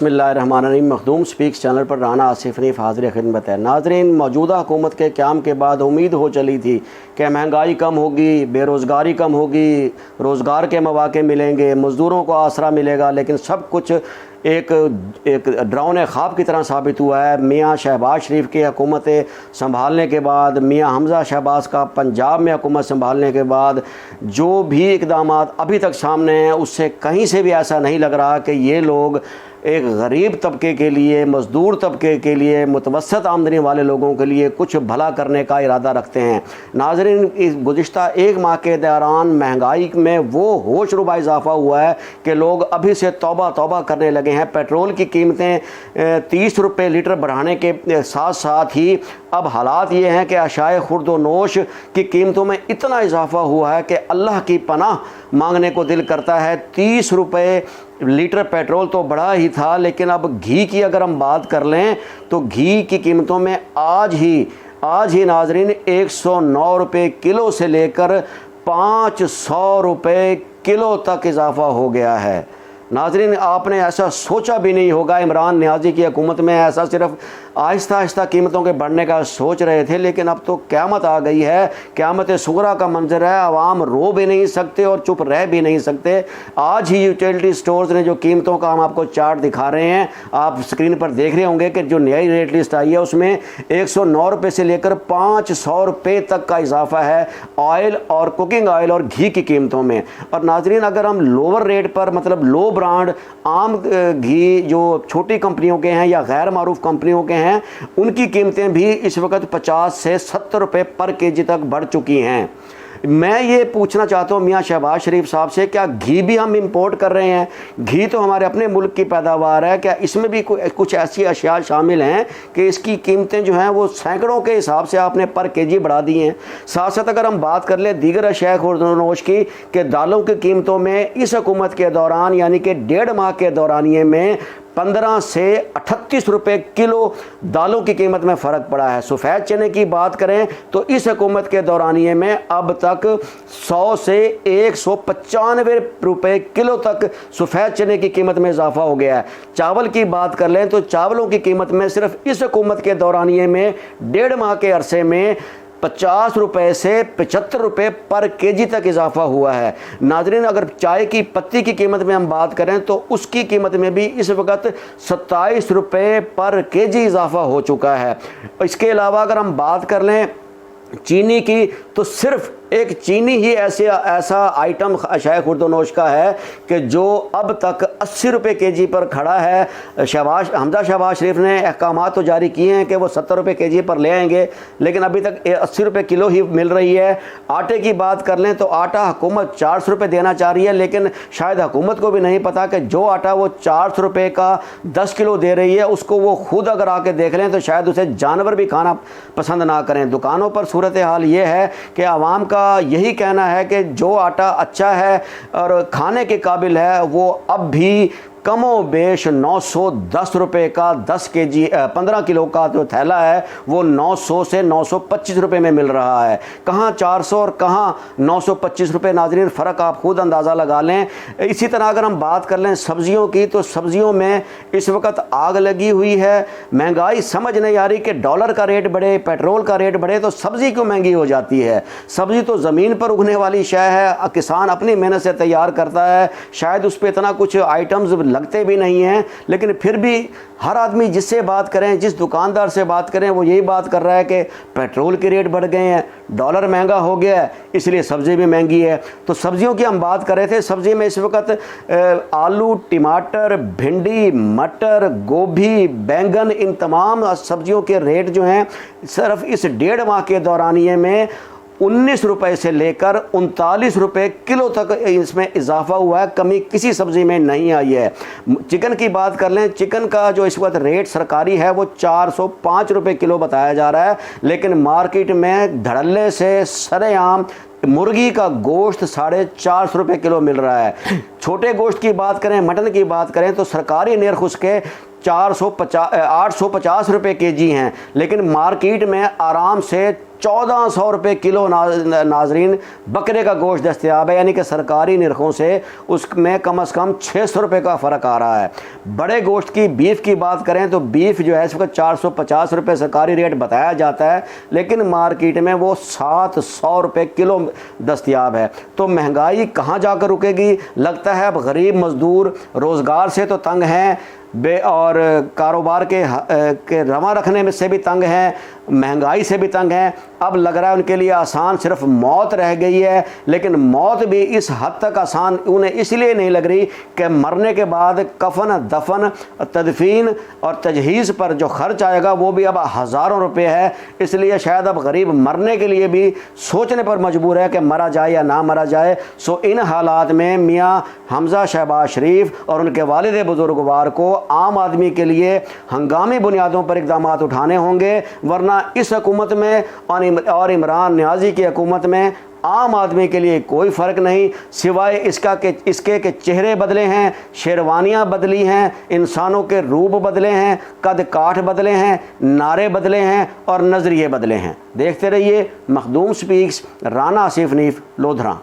बिस्मिल्लाहिर्रहमानिर्रहीम। Makhdoom speaks channel पर Rana Asif knife हाज़िर खिदमत है। नाज़रीन, मौजूदा हुकूमत के क़याम के बाद उम्मीद हो चली थी कि महंगाई कम होगी, बेरोज़गारी कम होगी, रोज़गार के मौक़े मिलेंगे, मज़दूरों को आसरा मिलेगा, लेकिन सब कुछ एक डरावने ख्वाब की तरह साबित हुआ है। मियाँ शहबाज शरीफ की हुकूमत संभालने के बाद, मियाँ हमज़ा शहबाज का पंजाब में हुकूमत संभालने के बाद जो भी इक़दामात अभी तक सामने हैं, उससे कहीं से भी ऐसा नहीं लग रहा कि ये लोग एक गरीब तबके के लिए, मज़दूर तबके के लिए, मुतवस्सत आमदनी वाले लोगों के लिए कुछ भला करने का इरादा रखते हैं। नाज़रीन, इस गुज़िश्ता एक माह के दौरान महंगाई में वो होशरुबा इजाफ़ा हुआ है कि लोग अभी से तौबा तौबा करने लगे हैं। पेट्रोल की कीमतें 30 रुपये लीटर बढ़ाने के साथ साथ ही अब हालात ये हैं कि अशाए खुर्द व नोश की कीमतों में इतना इजाफ़ा हुआ है कि अल्लाह की पनाह मांगने को दिल करता है। 30 रुपये लीटर पेट्रोल तो बढ़ा ही था, लेकिन अब घी की अगर हम बात कर लें तो घी की कीमतों में आज ही नाजरीन 109 रुपये किलो से लेकर 500 रुपये किलो तक इजाफ़ा हो गया है। नाजरीन, आपने ऐसा सोचा भी नहीं होगा, इमरान नियाज़ी की हुकूमत में ऐसा सिर्फ आहिस्ता आहिस्ता कीमतों के बढ़ने का सोच रहे थे, लेकिन अब तो क़यामत आ गई है। क़यामत सुगरा का मंजर है। आवाम रो भी नहीं सकते और चुप रह भी नहीं सकते। आज ही यूटिलिटी स्टोर्स ने जो कीमतों का हम आपको चार्ट दिखा रहे हैं, आप स्क्रीन पर देख रहे होंगे कि जो नई रेट लिस्ट आई है उसमें 109 रुपये से लेकर 500 रुपये तक का इजाफा है ऑयल और कुकिंग ऑयल और घी की कीमतों में। और नाजरीन, अगर हम लोअर रेट पर, मतलब लो ब्रांड आम घी जो छोटी कंपनियों के हैं या गैर मारूफ कंपनियों के हैं, उनकी कीमतें भी इस वक्त 50 से 70 रुपये पर केजी तक बढ़ चुकी हैं। मैं ये पूछना चाहता हूँ मियाँ शहबाज शरीफ साहब से, क्या घी भी हम इंपोर्ट कर रहे हैं? घी तो हमारे अपने मुल्क की पैदावार है, क्या इसमें भी कुछ ऐसी अशिया शामिल हैं कि इसकी कीमतें जो हैं वो सैकड़ों के हिसाब से आपने पर केजी बढ़ा दी हैं? साथ साथ अगर हम बात कर लें दीगर अशिया खुर्दनोश की, कि दालों की कीमतों में इस हुकूमत के दौरान, यानी कि 1.5 माह के दौरानिए में 15 से 38 रुपये किलो दालों की कीमत में फ़र्क पड़ा है। सफ़ेद चने की बात करें तो इस हुकूमत के दौरानिए में अब तक 100 से 195 रुपये किलो तक सफ़ेद चने की कीमत में इजाफा हो गया है। चावल की बात कर लें तो चावलों की कीमत में सिर्फ इस हुकूमत के दौरानिए में 1.5 माह के अरसे में 50 रुपये से 75 रुपये पर केजी तक इजाफा हुआ है। नाजरीन, अगर चाय की पत्ती की कीमत में हम बात करें तो उसकी कीमत में भी इस वक्त 27 रुपये पर केजी इजाफा हो चुका है। इसके अलावा अगर हम बात कर लें चीनी की, तो सिर्फ एक चीनी ही ऐसा आइटम अशाए खुर्दनोश का है कि जो अब तक 80 रुपये केजी पर खड़ा है। हमज़ा शहबाज शरीफ ने अहकाम तो जारी किए हैं कि वो 70 रुपये केजी पर ले आएंगे, लेकिन अभी तक 80 रुपये किलो ही मिल रही है। आटे की बात कर लें तो आटा हुकूमत 400 रुपये देना चाह रही है, लेकिन शायद हुकूमत को भी नहीं पता कि जो आटा वो 400 रुपये का 10 किलो दे रही है, उसको वो खुद अगर आके देख लें तो शायद उसे जानवर भी खाना पसंद ना करें। दुकानों पर सूरत हाल ये है कि आवाम का यही कहना है कि जो आटा अच्छा है और खाने के काबिल है वो अब भी कमो बेश 910 रुपये का 15 किलो का जो थैला है वो 900 से 925 रुपये में मिल रहा है। कहाँ 400 और कहाँ 925 रुपये। नाजरीन, फ़र्क आप खुद अंदाज़ा लगा लें। इसी तरह अगर हम बात कर लें सब्ज़ियों की, तो सब्ज़ियों में इस वक्त आग लगी हुई है। महंगाई समझ नहीं आ रही कि डॉलर का रेट बढ़े, पेट्रोल का रेट बढ़े तो सब्ज़ी क्यों महंगी हो जाती है? सब्ज़ी तो ज़मीन पर उगने वाली शय है, किसान अपनी मेहनत से तैयार करता है, शायद उस पर इतना कुछ आइटम्स लगते भी नहीं हैं, लेकिन फिर भी हर आदमी जिससे बात करें, जिस दुकानदार से बात करें, वो यही बात कर रहा है कि पेट्रोल के रेट बढ़ गए हैं, डॉलर महंगा हो गया है, इसलिए सब्ज़ी भी महंगी है। तो सब्ज़ियों की हम बात कर रहे थे। सब्ज़ी में इस वक्त आलू, टमाटर, भिंडी, मटर, गोभी, बैंगन, इन तमाम सब्ज़ियों के रेट जो हैं सिर्फ इस 1.5 माह के दौरानिए में 19 रुपये से लेकर 39 रुपये किलो तक इसमें इजाफा हुआ है। कमी किसी सब्ज़ी में नहीं आई है। चिकन की बात कर लें, चिकन का जो इस वक्त रेट सरकारी है वो 405 रुपये किलो बताया जा रहा है, लेकिन मार्केट में धड़ल्ले से सरेआम मुर्गी का गोश्त 450 रुपये किलो मिल रहा है। छोटे गोश्त की बात करें, मटन की बात करें तो सरकारी निर्ख उसके 850 रुपये केजी हैं, लेकिन मार्केट में आराम से 1400 रुपये किलो नाजरीन बकरे का गोश्त दस्तयाब है, यानी कि सरकारी निरखों से उसमें कम से कम 600 रुपये का फ़र्क आ रहा है। बड़े गोश्त की बीफ की बात करें तो बीफ जो है इस वक्त 450 रुपये सरकारी रेट बताया जाता है, लेकिन मार्केट में वो 700 रुपये किलो दस्तयाब है। तो महंगाई कहाँ जाकर रुकेगी? लगता है अब गरीब मज़दूर रोज़गार से तो तंग हैं और कारोबार के रवा रखने में से भी तंग हैं, महंगाई से भी तंग हैं। अब लग रहा है उनके लिए आसान सिर्फ मौत रह गई है, लेकिन मौत भी इस हद तक आसान उन्हें इसलिए नहीं लग रही कि मरने के बाद कफन, दफन, तदफीन और तजहीज़ पर जो खर्च आएगा वो भी अब हज़ारों रुपये है। इसलिए शायद अब गरीब मरने के लिए भी सोचने पर मजबूर है कि मरा जाए या ना मरा जाए। सो इन हालात में मियाँ हमज़ा शहबाज शरीफ और उनके वालिद बुजुर्गवार को आम आदमी के लिए हंगामी बुनियादों पर इक़दाम उठाने होंगे, वरना इस हुकूमत में और इमरान नियाज़ी की हुकूमत में आम आदमी के लिए कोई फ़र्क नहीं, सिवाय इसके के चेहरे बदले हैं, शेरवानियाँ बदली हैं, इंसानों के रूप बदले हैं, कद काठ बदले हैं, नारे बदले हैं और नज़रिए बदले हैं। देखते रहिए मखदूम स्पीक्स, राना आसिफ हनीफ, लोधरा।